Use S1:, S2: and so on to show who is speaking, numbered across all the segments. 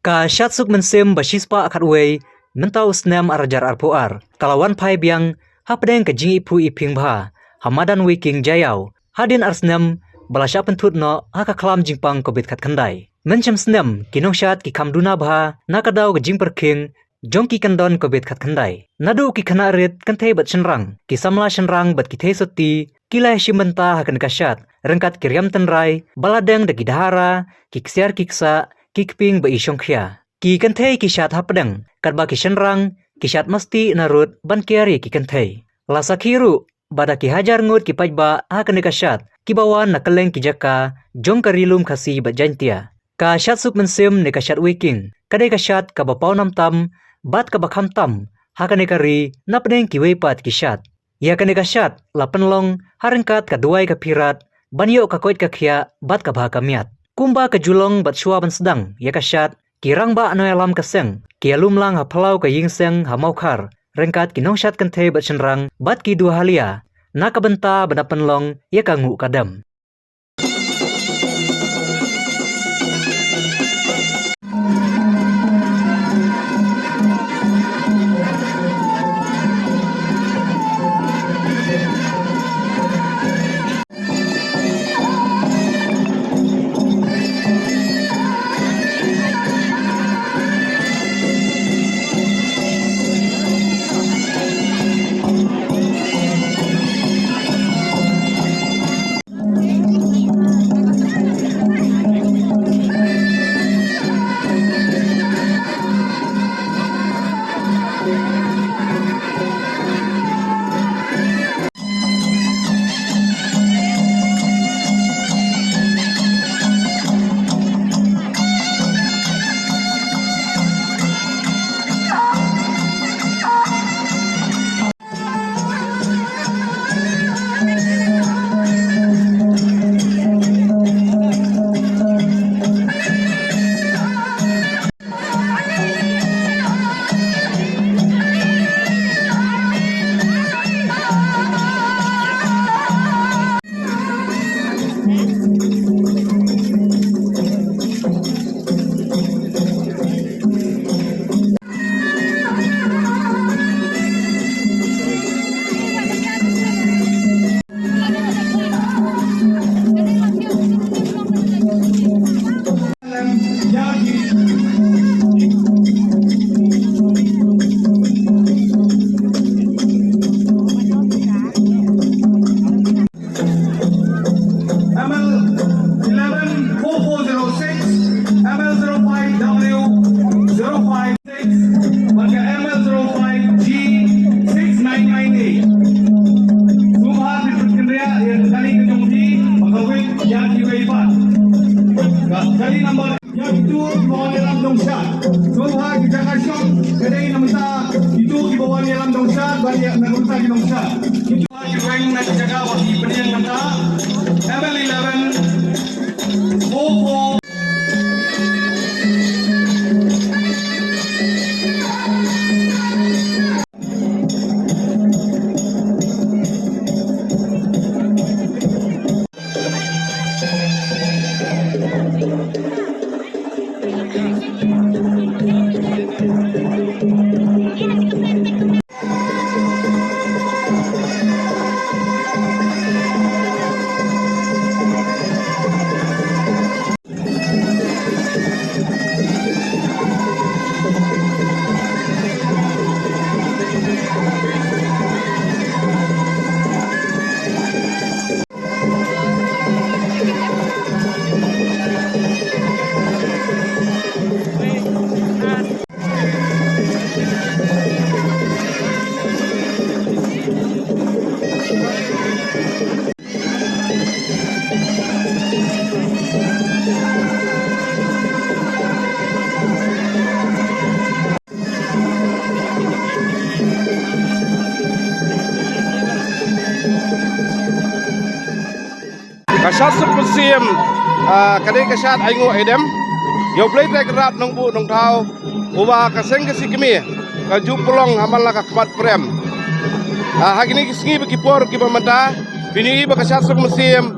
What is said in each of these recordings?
S1: Ka syatsuk mensim basispa akat wei mentau snem arajar arpuar. Kalawan pai biang hapdeng ke jing ipu iping bha. Hamadan wiking jayau. Hadin arsnem balasya pentut no haka klam jingpang kobit kat kendai. Mencem snem kinong syat ki kamduna bha nakadau ke jing perking jongki kendon kobit kat kendai. Nadu ki kana rit kentei bat shenrang. Ki samla shenrang bat ki tei soti kilai shimenta hakan kasyat. Rengkat kiryam tenrai baladeng de gidahara ki ksiar kiksa kikping ba isyong khya. Ki kentei ki syat hapdeng katba ki shenrang ki syat mesti narut ban kiari ki kentei. Lasa kiru bada ki hajar ngut ki pajba hakan kasyat ki bawan nakeleng ki jaka jong karilum khasi bat jantia. Ka syat suk mensim ne kasyat wiking kadai kasyat ka bapau nam tam bat ka bakham tam hakan kari napdeng ki weipat ki syat. Ya kan kasyat lapen long harengkat ka duai ka pirat banyo ka koit ka khya bat ka bha ka miat. Kumba ka julong bat syua ban sedang ya kasyat kirang ba anoy alam kaseng ki alum lang haplau ka yingseng hamaukar rengkat kinong syat kentei bat shenrang bat ki dua halia nakabenta banapen long ya ka ngu kadam.
S2: Kali nombor yang itu di bawah dalam dongsyat. Semua kita kasih kedai namanya itu di bawah dalam dongsyat banyak namanya di dongsyat. Itu lagi rank nak jaga bagi pendiang mata. Level 11 44.
S3: Kasyat sepusiem kadai kasyat aingu edem yo play tag rat nong bu nong tau uba kaseng kesi kemi kaju pelong hamal ka kmat prem hagini kisngi bagi por ki pamata bini ba kasyat sepusiem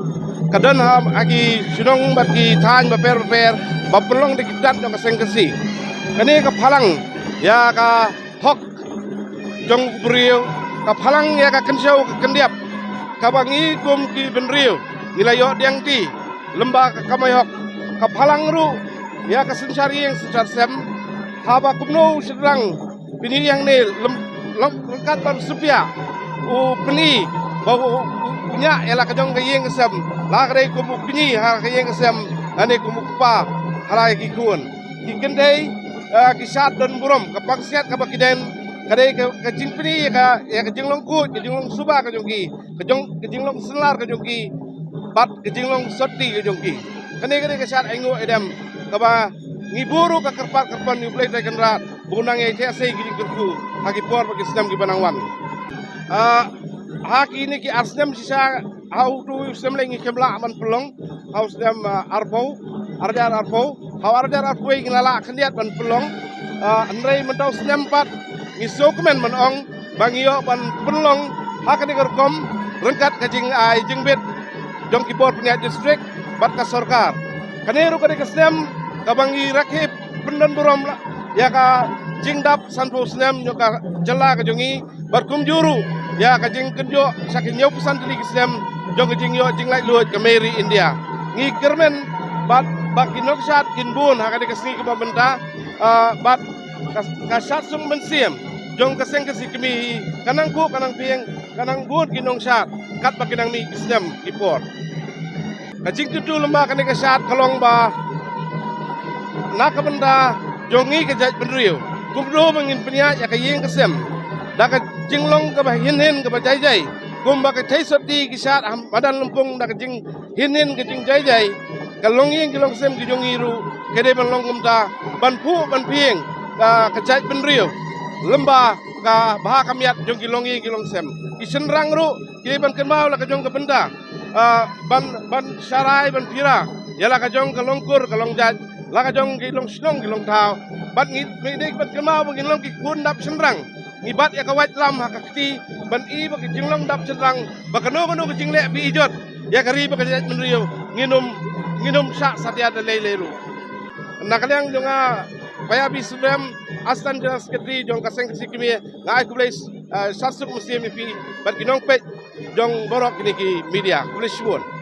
S3: kadan ha agi sunong bagi tan ba per bapelong de kidat nong kaseng kesi kani ka phalang ya ka hok jong brio ka phalang ya ka kensiau ka kendiap ka bangi kum ki benrio nilayo diang ti lemba ka kamayok ka phalang ru ya ka sencari yang secar sem haba kumno sedang pini yang ne lengkat ban supia u peni bau punya ela ka jong ka yeng sem la ka dei kum pini ha ka yeng sem ane kum pa harai ki kun ki kendai ki sat don burom ka pangsiat ka bakiden kadai ka jingpini ka ya ka jinglong ku ka jinglong suba ka jongki ka jinglong senar ka jongki bat ka jinglong soti ka jongki kane ka sat aingo edam ka ba ngiburu ka kerpan ni play tai kenrat bunang ye te sei ki jingku haki por bagi sedam ki banangwan haki ni ki arsdam sisa how to semlengi kemla man pelong how sedam arpo arjar arpo how arjar arpo ngala kendiat man pelong andrei mentau sedam pat ngisokmen man ong bangio ban pelong hakani gerkom rengkat ka jingbet jong ki por punya district bat ka sarkar kaneru ka sedam kabangi rakhip pendan burom ya ka jingdap sanpo snem nyoka jela ka jongi barkum juru ya ka jing kenjo saking nyau pesan tili kisem jong jing yo jing lai luat ka Mary India ngi kermen bat bakinok sat kinbun ha ka kasni ka pamenta bat kasat sung mensiem jong kaseng kasi kemi kanang ku kanang pieng kanang bun kinong sat kat bakinang mi kisem kipor ka jing tutu lemba ka kasat kalong ba nakabenda jongi ke jaj benriu kumdo mengin penya ya ka yeng kesem da ka jinglong ka ba hin ka ba jai jai kumba ka thai soti ki sat badan lumpung da ka jing hin ka jing jai jai ka long yeng ki long sem ki jongi ru ke de ban long kumta ban pu ban pieng ka jaj benriu lemba ka bah kamiat jongi long yeng ki long sem ki senrang ru ki ban kenmau la ka jong ka benda ban sarai ban pira ya la ka jong ka longkur ka long jaj laka jong gilong snong gilong tao bat ngi medik bat kemau bangin long ki kun dap senrang ngi bat ya kawait lam hakakti ban i bak jinglong dap senrang bakano kano ke jingle bi ijot ya kari bak jat menrio nginum sa satya da leileru nakalyang jonga paya bi subram astan jong sekretari jong kaseng sikimi ngai kublais sasuk musim pi bat kinong pe jong borok ni ki media kublais suon